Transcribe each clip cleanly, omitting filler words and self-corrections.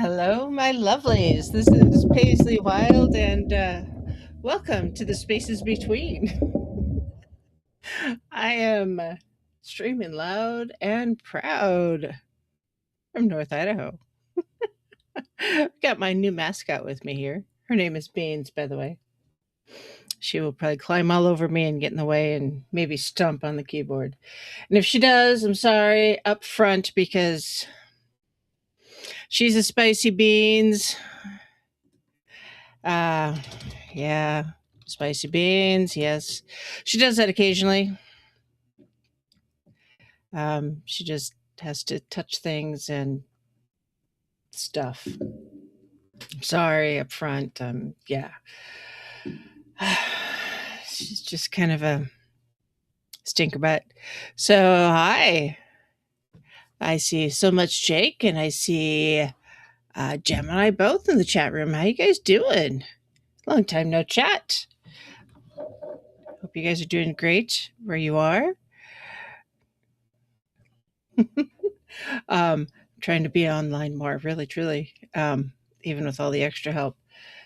Hello, my lovelies. This is Paisley Wilde, and welcome to the spaces between. I am streaming loud and proud from North Idaho. I've got my new mascot with me here. Her name is Beans, by the way. She will probably climb all over me and get in the way and maybe stomp on the keyboard. And if she does, I'm sorry up front because she's a spicy beans. Uh, yeah, spicy beans. Yes, she does that occasionally. She just has to touch things and stuff. I'm sorry up front. Yeah, she's just kind of a stinker butt. So hi, I see so much Jake, and I see Gemini both in the chat room. How you guys doing? Long time no chat. Hope you guys are doing great where you are. Trying to be online more, really, truly, even with all the extra help.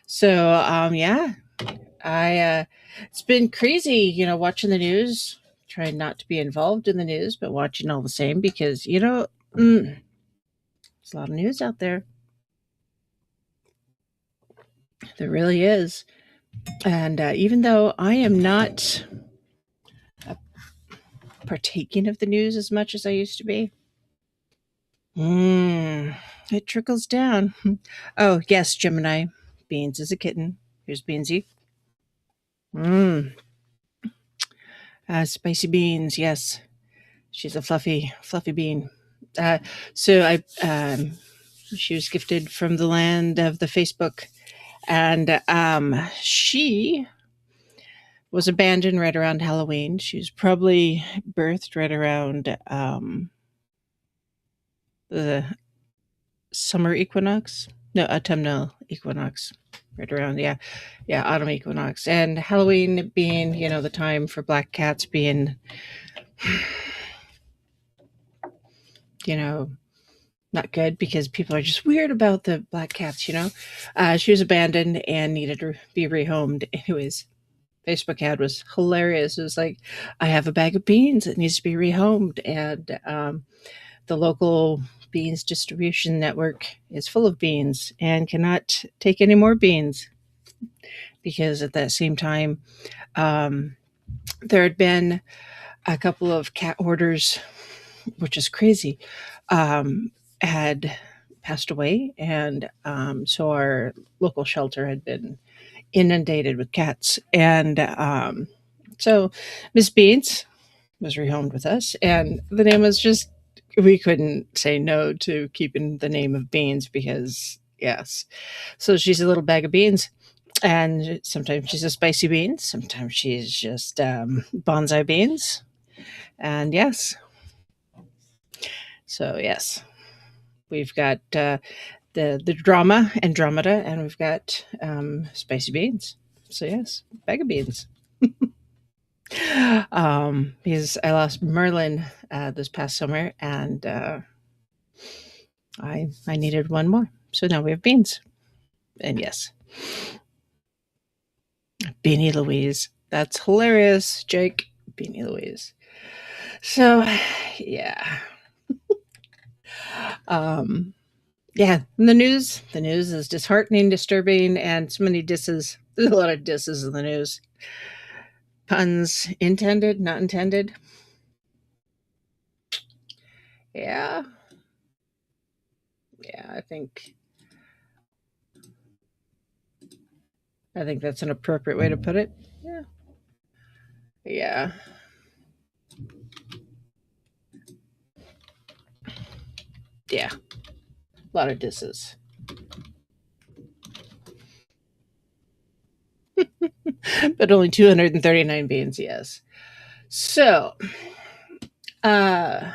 So, yeah, it's been crazy, watching the news, trying not to be involved in the news, but watching all the same because, there's a lot of news out there. There really is. And even though I am not partaking of the news as much as I used to be, it trickles down. Oh, yes, Gemini. Beans is a kitten. Here's Beansy. Spicy beans, yes. She's a fluffy, fluffy bean. Uh, so she was gifted from the land of the Facebook, and she was abandoned right around Halloween. She was probably birthed right around the summer equinox. No, autumnal equinox. Right around, yeah, autumn equinox, and Halloween being, the time for black cats being, not good because people are just weird about the black cats. She was abandoned and needed to be rehomed. Anyways, Facebook ad was hilarious. It was like, I have a bag of beans that needs to be rehomed, and the local beans distribution network is full of beans and cannot take any more beans because at that same time there had been a couple of cat hoarders, which is crazy, had passed away, and so our local shelter had been inundated with cats, and so Miss Beans was rehomed with us, and the name was just, we couldn't say no to keeping the name of Beans because yes, so she's a little bag of beans. And sometimes she's a spicy bean, sometimes she's just bonsai beans, and yes, so yes, we've got the drama Andromeda, and we've got spicy beans. So yes, bag of beans. Because I lost Merlin this past summer, and I needed one more. So now we have beans, and yes, Beanie Louise. That's hilarious, Jake. Beanie Louise. So yeah. Yeah, the news is disheartening, disturbing, and so many disses. There's a lot of disses in the news. Puns intended, not intended. Yeah. Yeah, I think that's an appropriate way to put it. Yeah. Yeah. Yeah. A lot of disses. But only 239 beans, yes. So, uh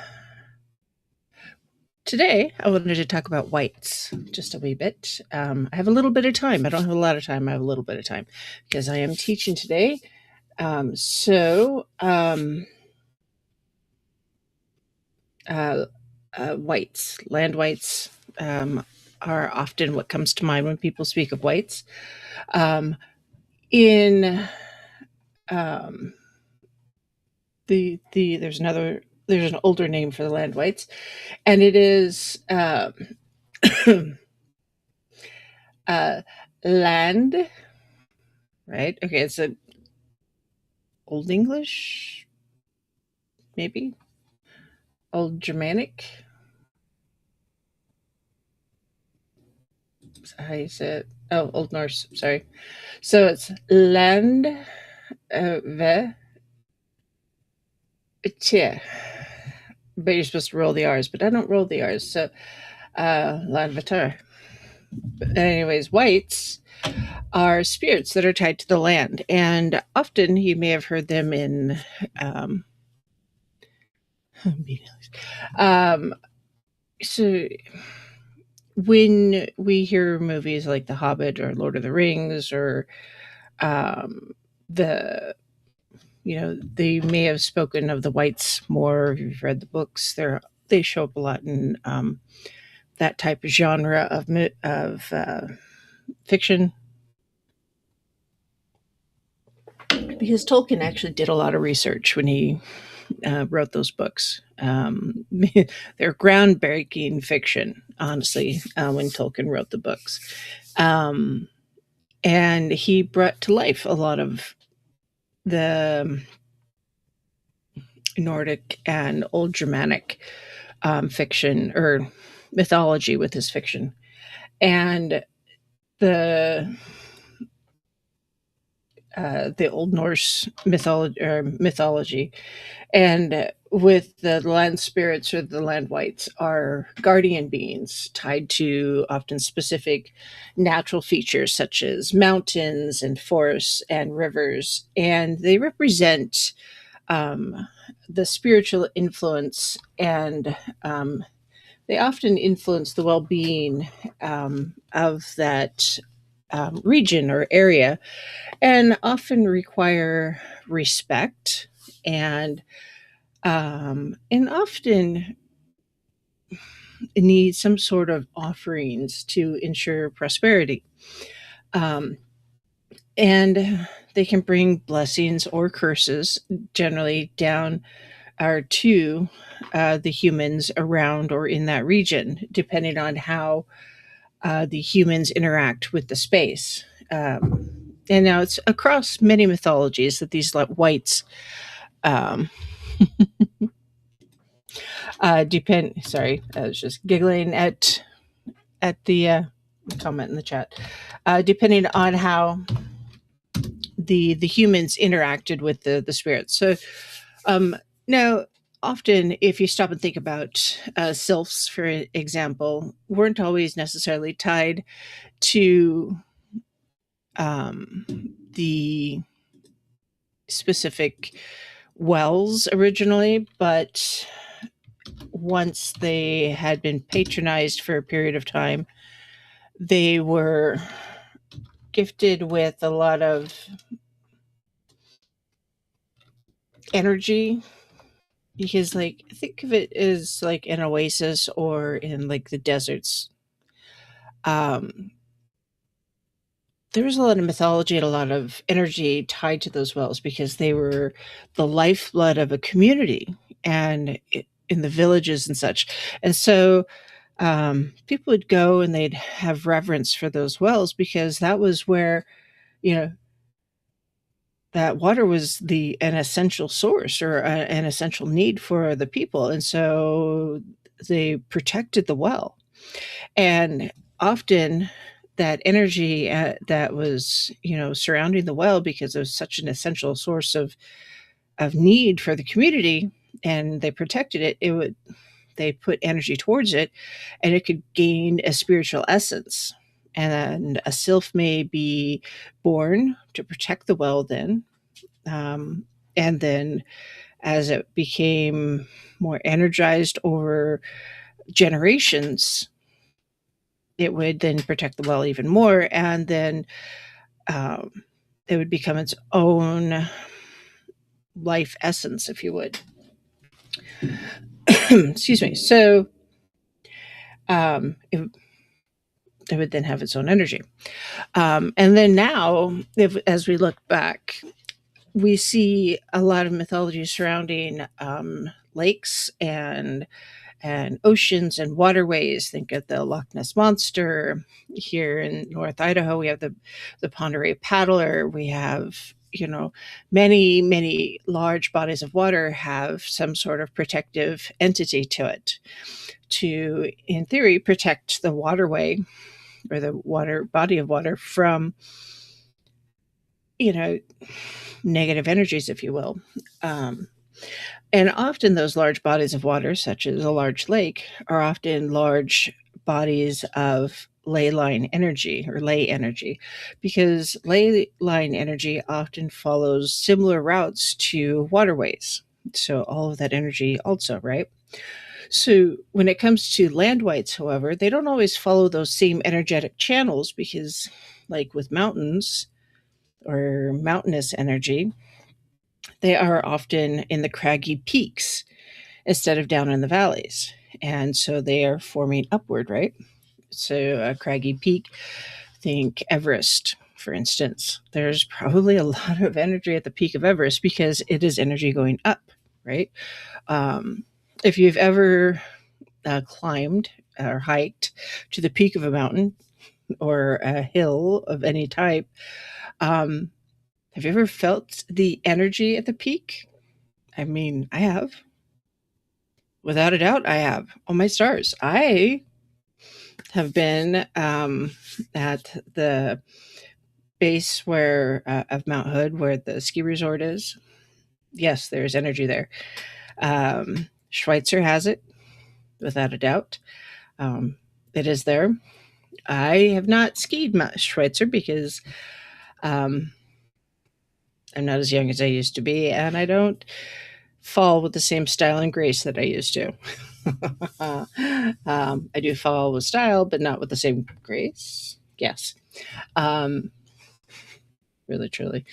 today I wanted to talk about Wights just a wee bit. I have a little bit of time. I don't have a lot of time. I have a little bit of time because I am teaching today. Wights, land Wights, are often what comes to mind when people speak of Wights. In there's an older name for the land Wights, and it is land, right? Okay, it's a Old English, maybe Old Germanic. How you say it? Oh, Old Norse. Sorry. So it's land ve tje. But you're supposed to roll the R's, but I don't roll the R's. So land vetar. Anyways, Wights are spirits that are tied to the land, and often you may have heard them in so when we hear movies like The Hobbit or Lord of the Rings or the they may have spoken of the Wights more if you've read the books. They show up a lot in that type of genre of fiction, because Tolkien actually did a lot of research when he wrote those books. They're groundbreaking fiction, honestly, when Tolkien wrote the books. And he brought to life a lot of the Nordic and Old Germanic fiction or mythology with his fiction. And the Old Norse mythology, and with the land spirits or the land Wights are guardian beings tied to often specific natural features such as mountains and forests and rivers, and they represent the spiritual influence, and they often influence the well-being of that region or area, and often require respect and often need some sort of offerings to ensure prosperity. And they can bring blessings or curses, generally down or to the humans around or in that region, depending on how the humans interact with the space. And now it's across many mythologies that these Wights depend. Sorry, I was just giggling at the comment in the chat. Depending on how the humans interacted with the spirits. So now, often, if you stop and think about sylphs, for example, weren't always necessarily tied to the specific wells originally, but once they had been patronized for a period of time, they were gifted with a lot of energy, because like think of it as like an oasis or in like the deserts. There was a lot of mythology and a lot of energy tied to those wells because they were the lifeblood of a community and in the villages and such. And so people would go and they'd have reverence for those wells because that was where, you know, that water was an essential source or an essential need for the people. And so they protected the well. And often that energy that was, surrounding the well, because it was such an essential source of need for the community, and they protected it, they put energy towards it, and it could gain a spiritual essence. And a sylph may be born to protect the well then. And then as it became more energized over generations, it would then protect the well even more. And then it would become its own life essence, if you would. Excuse me. So it would then have its own energy. And then now, as we look back, we see a lot of mythology surrounding lakes and oceans and waterways. Think of the Loch Ness Monster. Here in North Idaho, we have the Pend Oreille paddler. We have, many large bodies of water have some sort of protective entity to it to, in theory, protect the waterway or the water body of water from, you know, negative energies, if you will. And often those large bodies of water, such as a large lake, are often large bodies of ley line energy or ley energy, because ley line energy often follows similar routes to waterways. So all of that energy also, right? So when it comes to land wights, however, they don't always follow those same energetic channels because, like with mountains or mountainous energy, they are often in the craggy peaks instead of down in the valleys. And so they are forming upward, right? So a craggy peak, think Everest, for instance. There's probably a lot of energy at the peak of Everest because it is energy going up, right? If you've ever climbed or hiked to the peak of a mountain or a hill of any type, have you ever felt the energy at the peak? I mean, I have. Without a doubt, I have. Oh, my stars. I have been at the base where of Mount Hood, where the ski resort is. Yes, there's energy there. Schweitzer has it, without a doubt. It is there. I have not skied Mount Schweitzer because I'm not as young as I used to be, and I don't fall with the same style and grace that I used to. I do fall with style, but not with the same grace. Yes. Um, really, truly.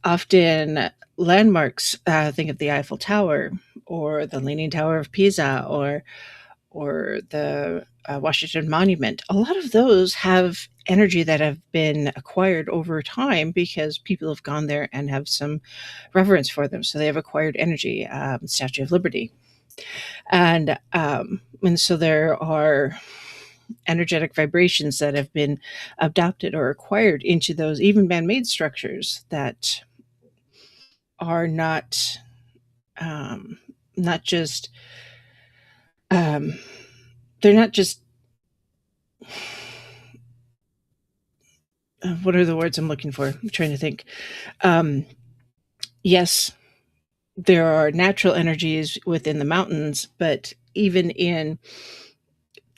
Often landmarks, think of the Eiffel Tower or the Leaning Tower of Pisa or the Washington Monument. A lot of those have energy that have been acquired over time because people have gone there and have some reverence for them. So they have acquired energy. Statue of Liberty, and so there are energetic vibrations that have been adopted or acquired into those even man-made structures that are not just they're not just what are the words I'm looking for? I'm trying to think. Yes, there are natural energies within the mountains, but even in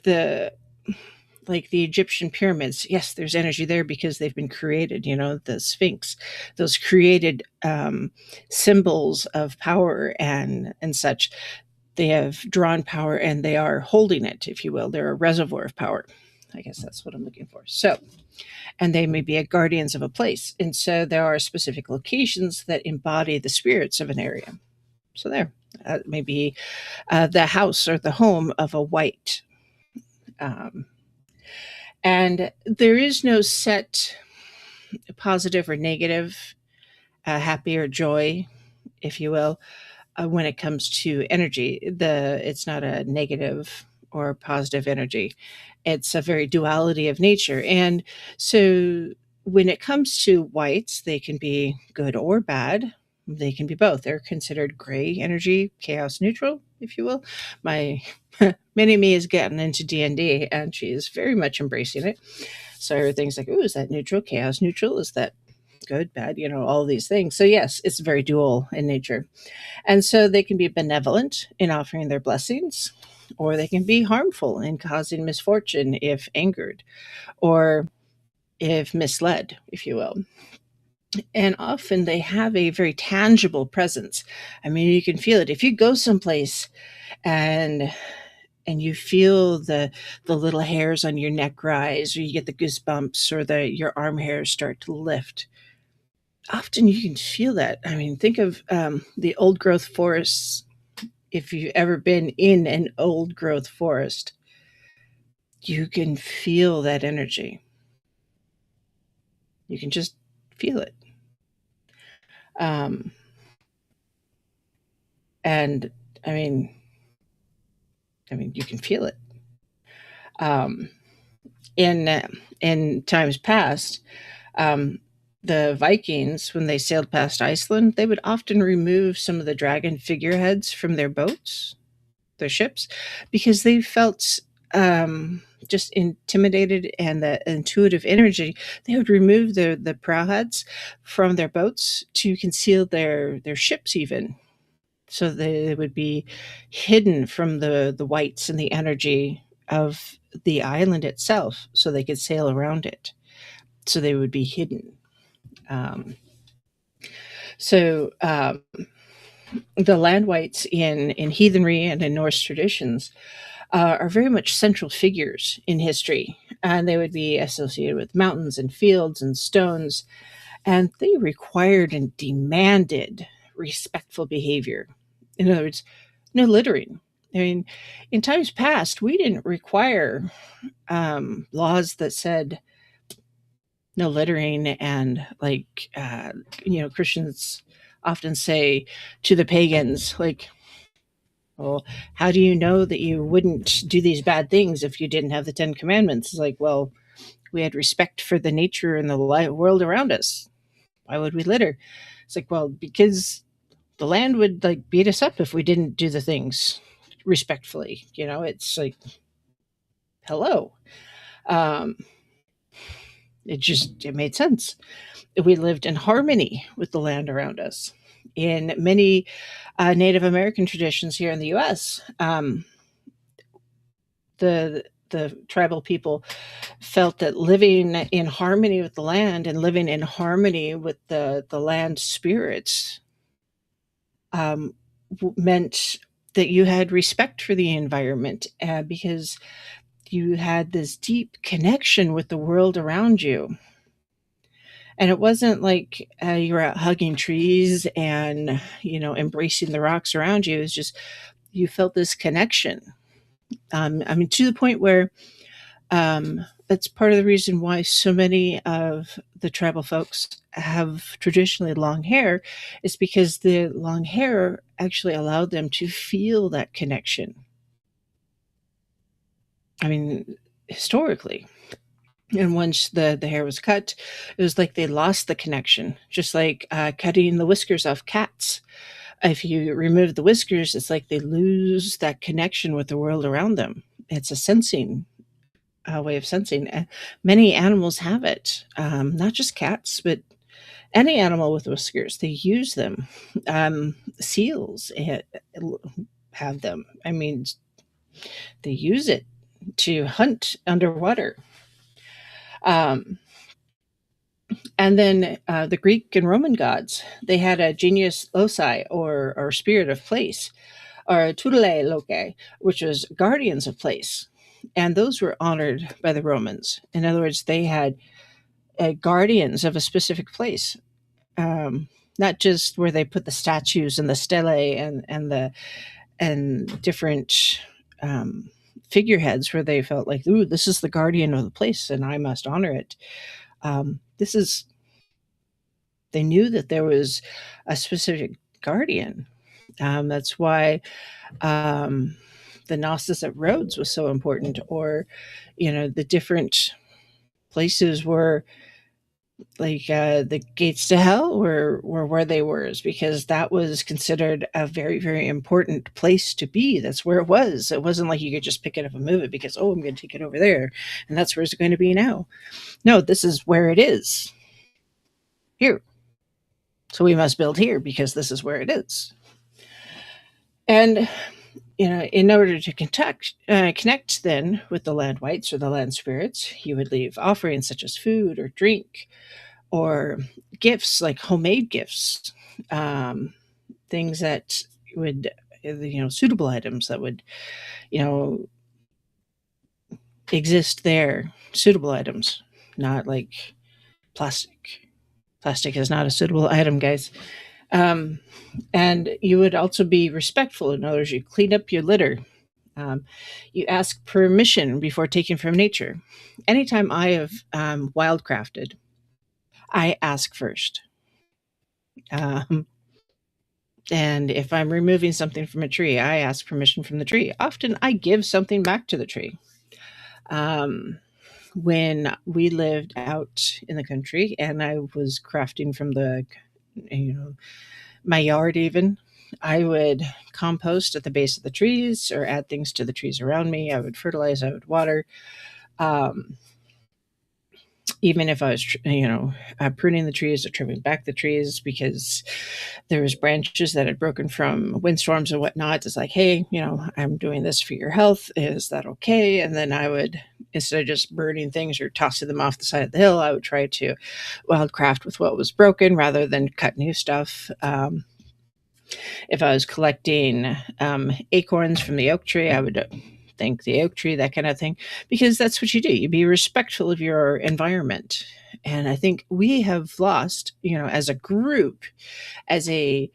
the like the Egyptian pyramids, yes, there's energy there because they've been created. The Sphinx, those created symbols of power and such. They have drawn power and they are holding it, if you will. They're a reservoir of power. I guess that's what I'm looking for. So, and they may be a guardians of a place. And so there are specific locations that embody the spirits of an area. So there, maybe the house or the home of a wight. And there is no set positive or negative, happy or joy, if you will, when it comes to energy. It's not a negative or positive energy. It's a very duality of nature. And so when it comes to wights, they can be good or bad. They can be both. They're considered gray energy, chaos neutral, if you will. My mini me has gotten into D&D and she is very much embracing it. So everything's like, oh, is that neutral, chaos neutral? Is that good, bad, all these things. So yes, it's very dual in nature. And so they can be benevolent in offering their blessings, or they can be harmful in causing misfortune if angered, or if misled, if you will. And often they have a very tangible presence. I mean, you can feel it. If you go someplace and you feel the little hairs on your neck rise, or you get the goosebumps, or your arm hairs start to lift, often you can feel that. I mean, think of the old growth forests. If you've ever been in an old growth forest, you can feel that energy. You can just feel it. Um, and I mean, you can feel it. Um, in times past, um, the Vikings, when they sailed past Iceland, they would often remove some of the dragon figureheads from their boats, their ships, because they felt just intimidated, and the intuitive energy. They would remove the prow heads from their boats to conceal their ships, even so they would be hidden from the whites and the energy of the island itself, so they could sail around it. So they would be hidden. Um, so the land whites in heathenry and in Norse traditions are very much central figures in history, and they would be associated with mountains and fields and stones, and they required and demanded respectful behavior. In other words, no littering. I mean, in times past, we didn't require laws that said no littering, and Christians often say to the pagans, like, well, how do you know that you wouldn't do these bad things if you didn't have the 10 Commandments? It's like, well, we had respect for the nature and the world around us. Why would we litter? It's like, well, because the land would like beat us up if we didn't do the things respectfully. It's like, hello. Um, it made sense. We lived in harmony with the land around us. In many Native American traditions here in the U.S., the tribal people felt that living in harmony with the land and living in harmony with the land spirits um, meant that you had respect for the environment, because you had this deep connection with the world around you. And it wasn't like you were out hugging trees and embracing the rocks around you. It was just you felt this connection. To the point where that's part of the reason why so many of the tribal folks have traditionally long hair, is because the long hair actually allowed them to feel that connection. I mean, historically. And once the hair was cut, it was like they lost the connection, just like cutting the whiskers off cats. If you remove the whiskers, it's like they lose that connection with the world around them. It's a sensing way of sensing. Many animals have it, not just cats, but any animal with whiskers. They use them. Seals have them. I mean, they use it to hunt underwater. Um, and then the Greek and Roman gods, they had a genius loci, or spirit of place, or tutelae loci, which was guardians of place. And those were honored by the Romans. In other words, they had guardians of a specific place, not just where they put the statues and the stelae and different figureheads, where they felt like, ooh, this is the guardian of the place and I must honor it. They knew that there was a specific guardian. That's why the Gnosis at Rhodes was so important, or the different places were like the gates to hell were where they were, is because that was considered a very, very important place to be. That's where it was. It wasn't like you could just pick it up and move it because, oh, I'm going to take it over there and that's where it's going to be now. No, this is where it is, here. So we must build here because this is where it is. And in order to connect then with the land whites or the land spirits, you would leave offerings such as food or drink, or gifts like homemade gifts, things that would, suitable items that would, exist there, suitable items, not like plastic. Plastic is not a suitable item, guys. And you would also be respectful. In other words, you clean up your litter. Um, you ask permission before taking from nature. Anytime I have wildcrafted, I ask first. Um, and if I'm removing something from a tree, I ask permission from the tree. Often I give something back to the tree. Um, when we lived out in the country and I was crafting from the, you know, my yard even, I would compost at the base of the trees or add things to the trees around me. I would fertilize, I would water. Um, Even if I was, pruning the trees or trimming back the trees because there was branches that had broken from windstorms and whatnot. It's like, hey, I'm doing this for your health. Is that okay? And then I would, instead of just burning things or tossing them off the side of the hill, I would try to wildcraft with what was broken rather than cut new stuff. If I was collecting acorns from the oak tree, I would thank the oak tree, that kind of thing, because that's what you do. You be respectful of your environment. And I think we have lost, as a group, as a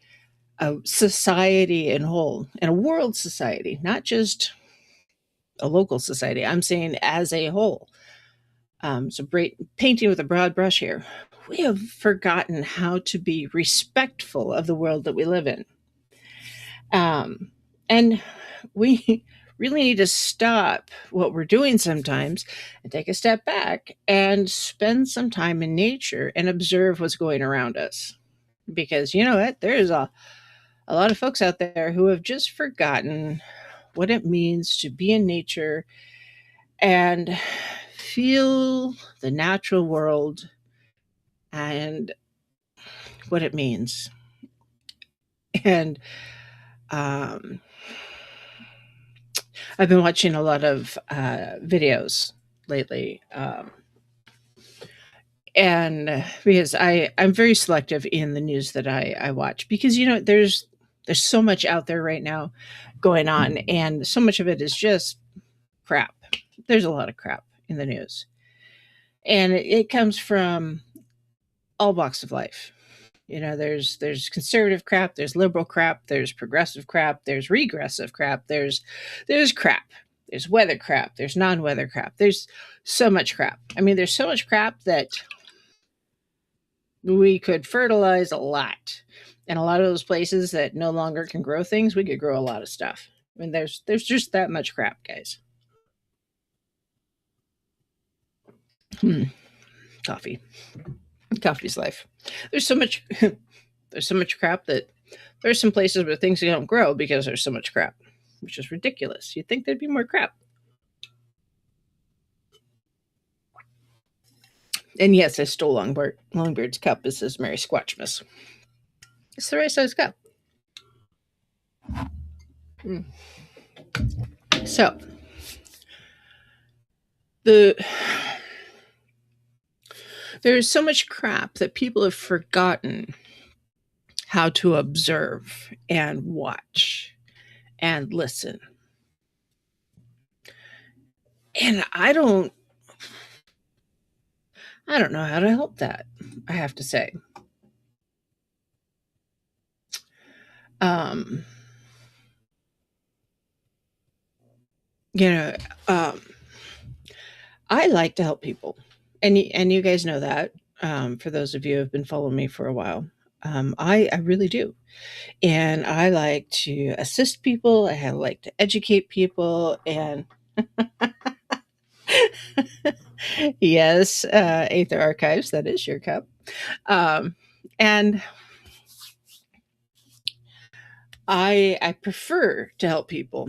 society in whole, and a world society, not just a local society. I'm saying as a whole. So painting with a broad brush here. We have forgotten how to be respectful of the world that we live in. And we really need to stop what we're doing sometimes and take a step back and spend some time in nature and observe what's going around us. Because you know what? There's a lot of folks out there who have just forgotten what it means to be in nature and feel the natural world and what it means. And I've been watching a lot of videos lately. And because I'm very selective in the news that I watch, because there's so much out there right now going on, and so much of it is just crap. There's a lot of crap in the news, and it comes from all walks of life. There's conservative crap, there's liberal crap, there's progressive crap, there's regressive crap, there's crap, there's weather crap, there's non-weather crap. There's so much crap. I mean, there's so much crap that we could fertilize a lot. And a lot of those places that no longer can grow things, we could grow a lot of stuff. I mean, there's just that much crap, guys. Coffee. Coffee's life. There's so much there's so much crap that there's some places where things don't grow because there's so much crap, which is ridiculous. You'd think there'd be more crap. And yes, I stole Longbeard's cup. This is Mary Squatchmas. It's the right size cup. So there's so much crap that people have forgotten how to observe and watch and listen. And I don't know how to help that, I have to say. Um, you know, um, I like to help people, and you guys know that. For those of you who have been following me for a while, I really do, and I like to assist people. I like to educate people, and yes, Aether Archives, that is your cup, and I prefer to help people.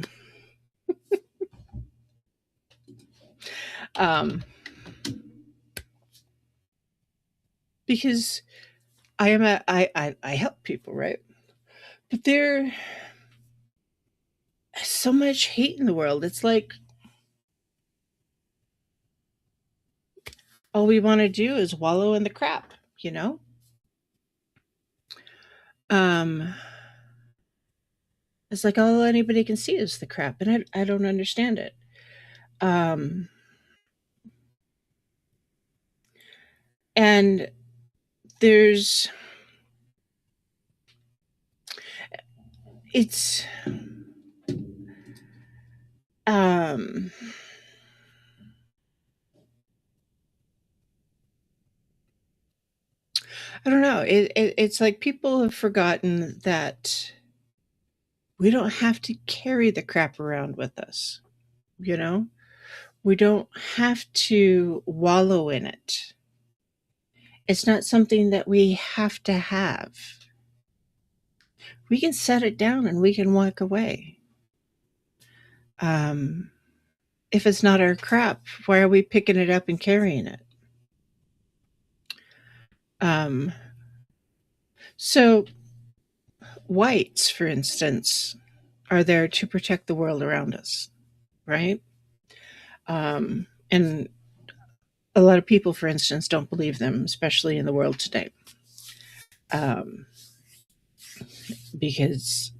Because I help people, right? But there's so much hate in the world. It's like all we want to do is wallow in the crap, you know? Um, it's like all anybody can see is the crap, and I don't understand it. Um, and there's it's Um, I don't know. It's like people have forgotten that we don't have to carry the crap around with us. You know, we don't have to wallow in it. It's not something that we have to have. We can set it down and we can walk away. Um, if it's not our crap, why are we picking it up and carrying it? Um, so, whites, for instance, are there to protect the world around us, right? And a lot of people, for instance, don't believe them, especially in the world today, um, because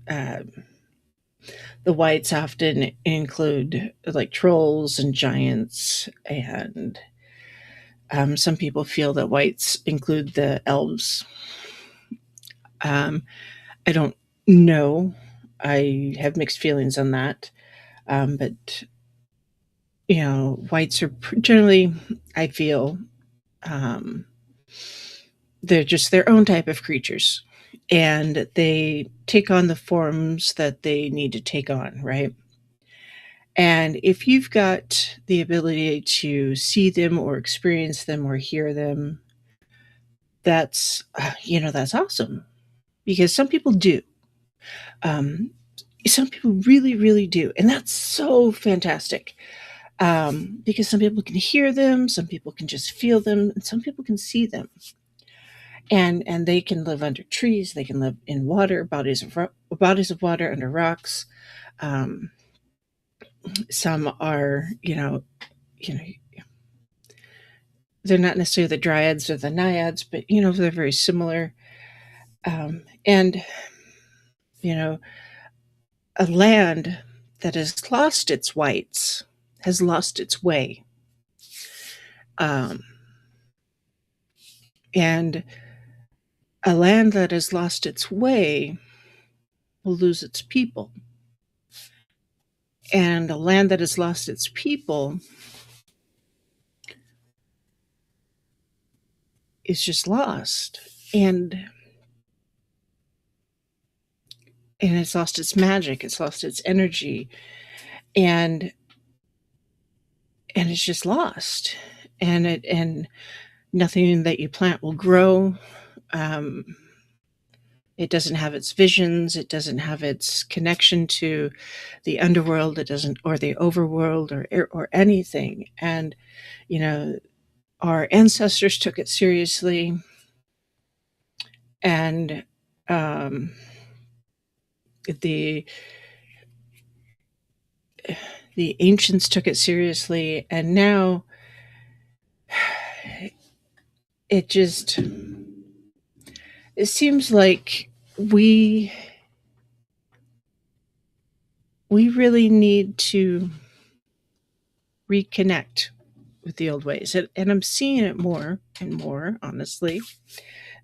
the whites often include like trolls and giants, and some people feel that whites include the elves. Um, I don't know. I have mixed feelings on that. But, whites are generally, I feel, um, they're just their own type of creatures. And they take on the forms that they need to take on, right? And if you've got the ability to see them or experience them or hear them, that's awesome, because some people do. Um, some people really, really do. And that's so fantastic. Because some people can hear them, some people can just feel them, and some people can see them. And they can live under trees, they can live in water, bodies of water under rocks. Um, some are, you know, they're not necessarily the dryads or the naiads, but they're very similar. And you know, a land that has lost its whites has lost its way. Um, and a land that has lost its way will lose its people. And a land that has lost its people is just lost. And it's lost its magic, it's lost its energy, and it's just lost. And nothing that you plant will grow. Um, it doesn't have its visions, it doesn't have its connection to the underworld, it doesn't, or the overworld, or anything. And our ancestors took it seriously, and um, the the ancients took it seriously, and now it just it seems like we really need to reconnect with the old ways. And I'm seeing it more and more, honestly,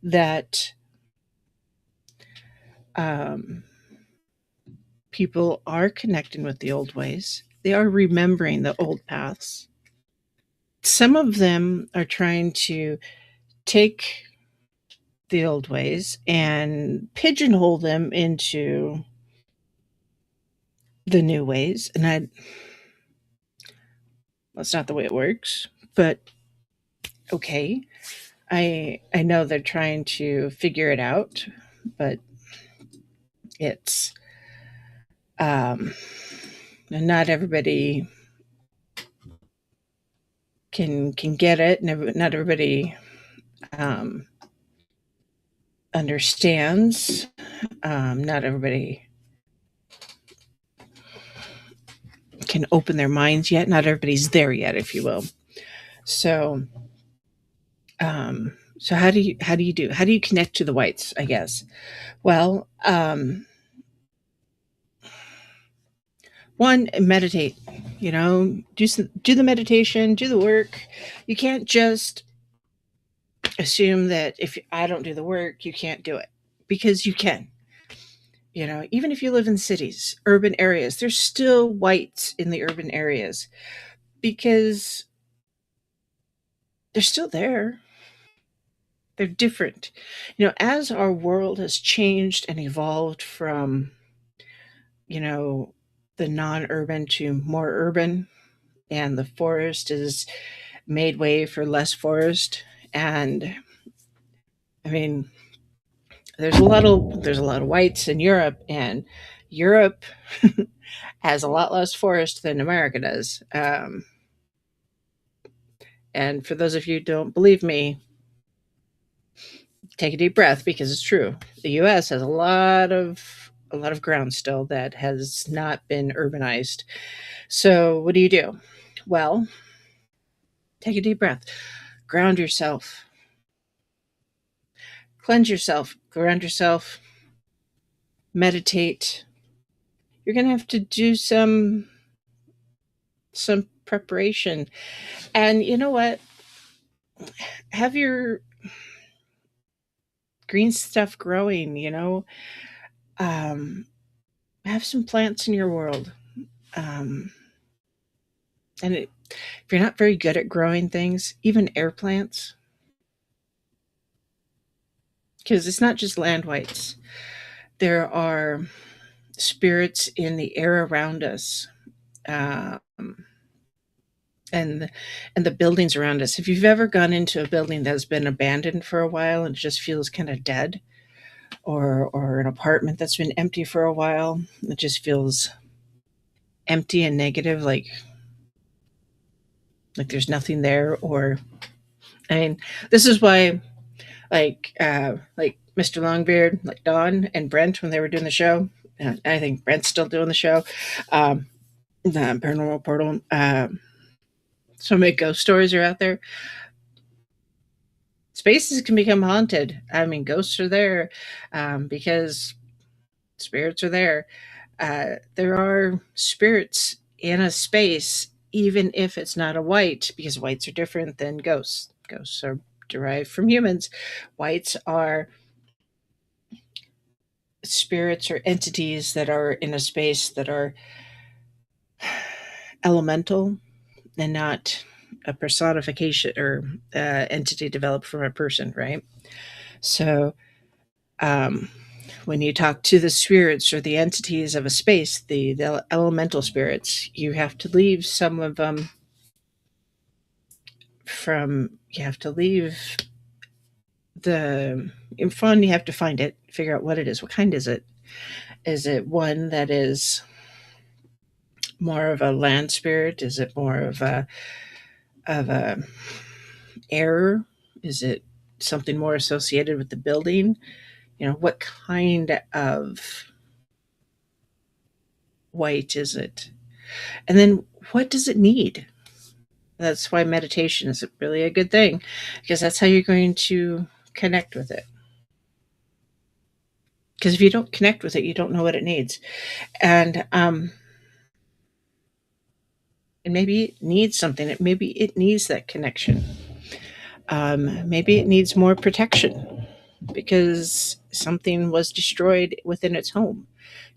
that um, people are connecting with the old ways. They are remembering the old paths. Some of them are trying to take the old ways and pigeonhole them into the new ways. And that's not the way it works, but okay. I know they're trying to figure it out, but it's um, not everybody can get it. Not everybody um, understands. Not everybody can open their minds yet. Not everybody's there yet, if you will. So, so how do you connect to the whites? I guess. Well, one, meditate. Do the meditation, do the work. You can't just assume that if I don't do the work, you can't do it, because you can. Even if you live in cities, urban areas, there's still whites in the urban areas because they're still there. They're different. As our world has changed and evolved from, you know, the non urban to more urban, and the forest has made way for less forest. And I mean, there's a lot of whites in Europe, and Europe has a lot less forest than America does. And for those of you who don't believe me, take a deep breath because it's true. The U.S. has a lot of ground still that has not been urbanized. So what do you do? Well, take a deep breath, ground yourself, cleanse yourself, ground yourself, meditate. You're gonna have to do some preparation, and you know what? Have your green stuff growing. Um, have some plants in your world. Um, if you're not very good at growing things, even air plants, because it's not just land whites. There are spirits in the air around us, um, and and the buildings around us. If you've ever gone into a building that's been abandoned for a while and it just feels kind of dead, or an apartment that's been empty for a while, it just feels empty and negative, like there's nothing there. Or I mean, this is why like Mr. Longbeard, like Don and Brent when they were doing the show. I think Brent's still doing the show. The Paranormal Portal. So many ghost stories are out there. Spaces can become haunted. I mean, ghosts are there because spirits are there. There are spirits in a space, even if it's not a white, because whites are different than ghosts. Ghosts are derived from humans. Whites are spirits or entities that are in a space that are elemental and not a personification or entity developed from a person, right? So um, when you talk to the spirits or the entities of a space, the elemental spirits, you have to leave some of them you have to leave the in fun. You have to find it, figure out what it is. What kind is it? Is it one that is more of a land spirit? Is it more of a air? Is it something more associated with the building? What kind of white is it? And then what does it need? That's why meditation is really a good thing, because that's how you're going to connect with it. Because if you don't connect with it, you don't know what it needs. And maybe it needs something. Maybe it needs that connection. Maybe it needs more protection because something was destroyed within its home.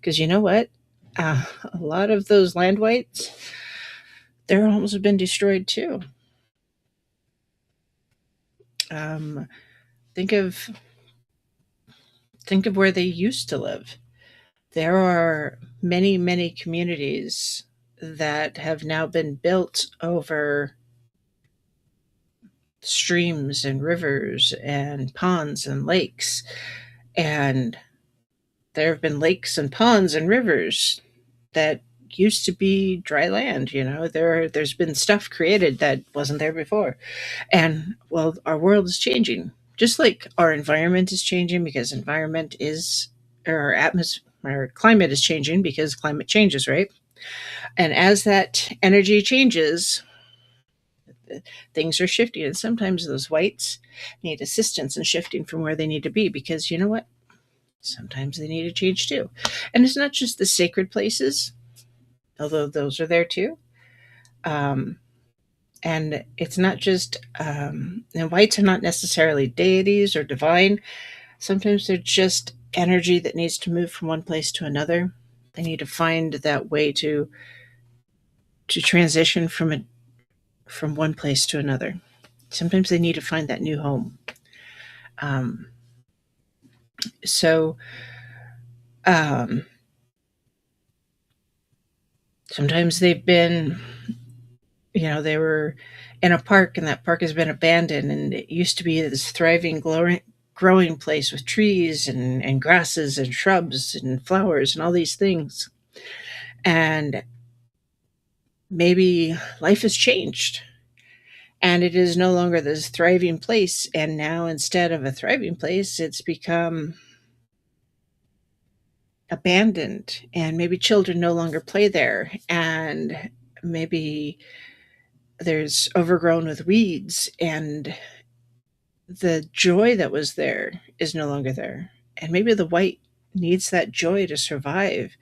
Because you know what? A lot of those land whites, their homes have been destroyed too. Um, think of think of where they used to live. There are many, many communities that have now been built over streams and rivers and ponds and lakes. And there have been lakes and ponds and rivers that used to be dry land. There's been stuff created that wasn't there before. And well, our world is changing, just like our environment is changing, because environment is our atmosphere. Our climate is changing because climate changes, right? And as that energy changes, things are shifting. And sometimes those whites need assistance in shifting from where they need to be, because you know what? Sometimes they need to change too. And it's not just the sacred places, although those are there too. Um, and it's not just, and whites are not necessarily deities or divine. Sometimes they're just energy that needs to move from one place to another. They need to find that way to transition from one place to another. Sometimes they need to find that new home. Um, so um, sometimes they've been, they were in a park and that park has been abandoned, and it used to be this thriving, growing place with trees and grasses and shrubs and flowers and all these things. And maybe life has changed and it is no longer this thriving place. And now, instead of a thriving place, it's become abandoned, and maybe children no longer play there. And maybe there's overgrown with weeds, and the joy that was there is no longer there. And maybe the white needs that joy to survive.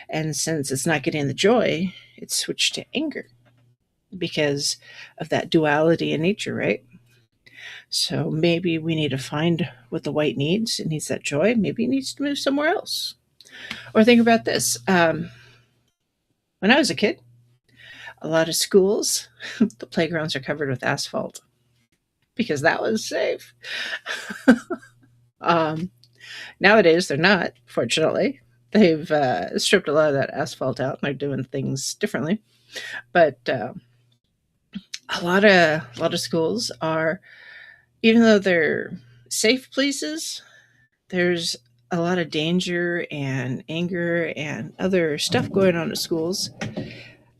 And since it's not getting the joy, it's switched to anger because of that duality in nature, right? So maybe we need to find what the white needs. It needs that joy. Maybe it needs to move somewhere else. Or think about this. When I was a kid, a lot of schools, the playgrounds are covered with asphalt because that was safe. um, Nowadays, they're not, fortunately. They've stripped a lot of that asphalt out and they're doing things differently. But a lot of schools are, even though they're safe places, there's a lot of danger and anger and other stuff going on at schools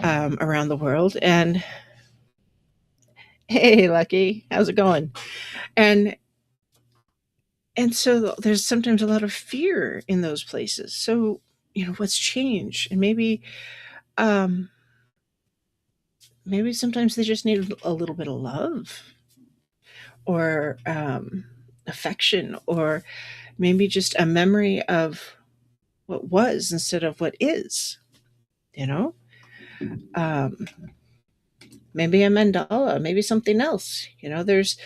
around the world. And hey, Lucky, how's it going? And and so there's sometimes a lot of fear in those places. So what's changed? And um, maybe sometimes they just need a little bit of love or affection, or maybe just a memory of what was instead of what is. You know, um, maybe a mandala, maybe something else. There's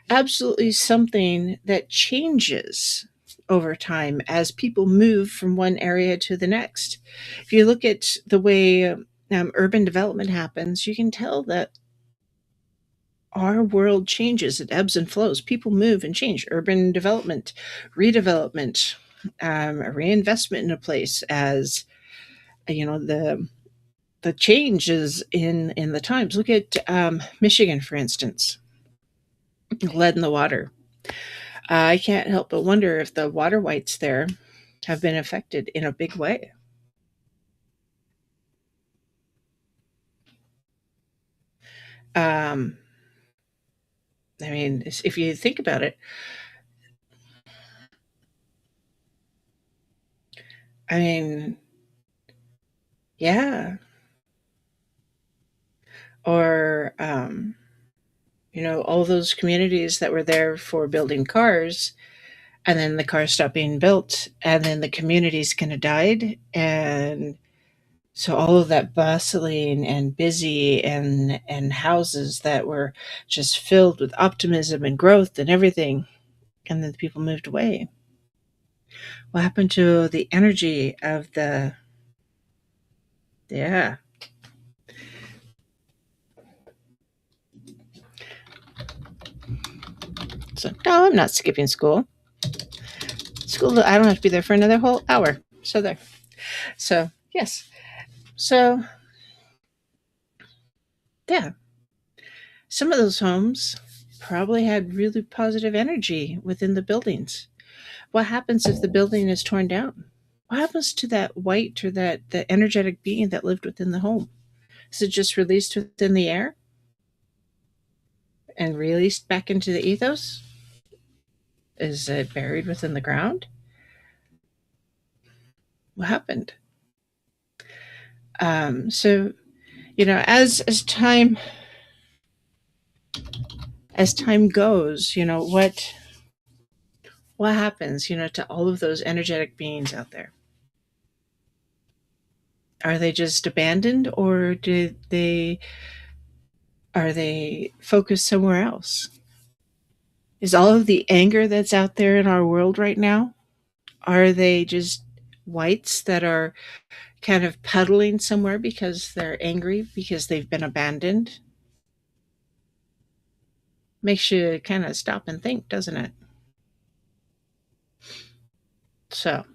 absolutely something that changes over time as people move from one area to the next. If you look at the way urban development happens, you can tell that our world changes. It ebbs and flows. People move and change. Urban development, redevelopment, a reinvestment in a place as the changes in the times. Look at Michigan, for instance, lead in the water. I can't help but wonder if the water whites there have been affected in a big way. Um, I mean, if you think about it, I mean, yeah. Or, all those communities that were there for building cars, and then the cars stopped being built, and then the communities kind of died. And so all of that bustling and busy and houses that were just filled with optimism and growth and everything, and then the people moved away. What happened to the energy of the, yeah. So no, I'm not skipping school. School, I don't have to be there for another whole hour. So there. So yes. So yeah, some of those homes probably had really positive energy within the buildings. What happens if the building is torn down? What happens to that white or that the energetic being that lived within the home? Is it just released within the air and released back into the ethos? Is it buried within the ground? What happened? So as time goes, what happens, to all of those energetic beings out there? Are they just abandoned, or are they focused somewhere else? Is all of the anger that's out there in our world right now, Are they just whites that are kind of puddling somewhere because they're angry because they've been abandoned? Makes you kind of stop and think, doesn't it? So,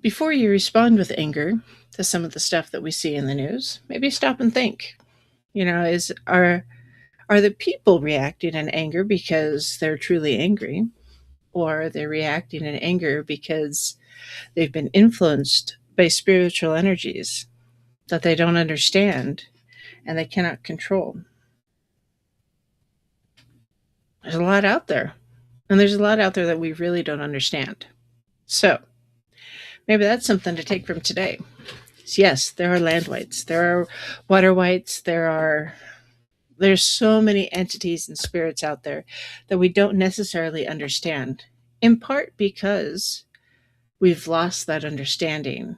before you respond with anger to some of the stuff that we see in the news, maybe stop and think. Is are the people reacting in anger because they're truly angry, or are they reacting in anger because they've been influenced by spiritual energies that they don't understand and they cannot control? There's a lot out there, and there's a lot out there that we really don't understand. So maybe that's something to take from today. Yes, there are land whites, there are water whites, there's so many entities and spirits out there that we don't necessarily understand, in part because we've lost that understanding,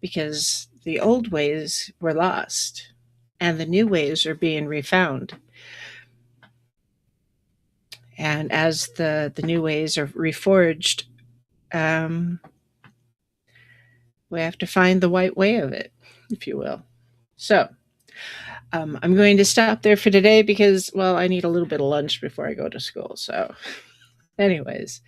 because the old ways were lost and the new ways are being refound. And as the new ways are reforged, um, we have to find the white way of it, if you will. So I'm going to stop there for today because, well, I need a little bit of lunch before I go to school. So, anyways,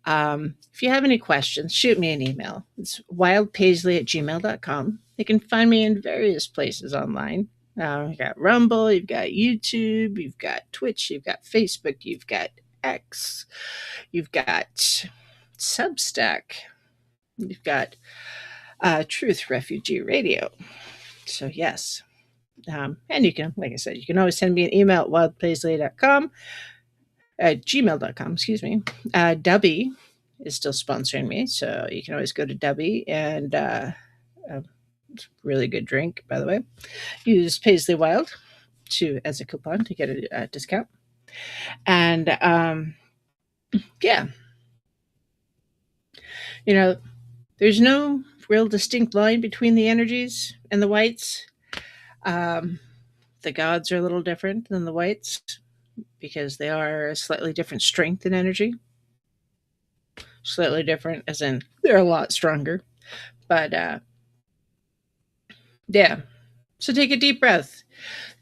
if you have any questions, shoot me an email. It's wildpaisley@gmail.com. You can find me in various places online. You've got Rumble, you've got YouTube, you've got Twitch, you've got Facebook, you've got X, you've got Substack, you've got Truth Refugee Radio. So, yes. And you can, like I said, you can always send me an email at wildpaisley.com, gmail.com, excuse me. Dubby is still sponsoring me, so you can always go to Dubby and really good drink, by the way. Use Paisley Wilde as a coupon to get a discount. And yeah, there's no real distinct line between the energies and the whites. The gods are a little different than the whites because they are a slightly different strength and energy. Slightly different, as in they're a lot stronger. But yeah. So take a deep breath.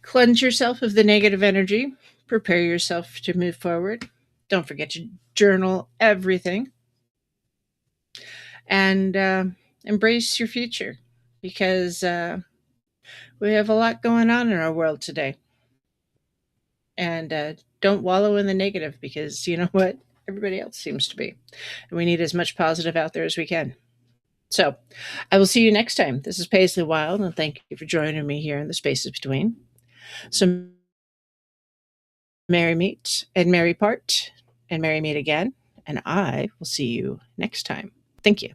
Cleanse yourself of the negative energy. Prepare yourself to move forward. Don't forget to journal everything. And embrace your future, because we have a lot going on in our world today. And don't wallow in the negative, because you know what? Everybody else seems to be. And we need as much positive out there as we can. So I will see you next time. This is Paisley Wilde, and thank you for joining me here in the spaces between. So merry meet and merry part and merry meet again. And I will see you next time. Thank you.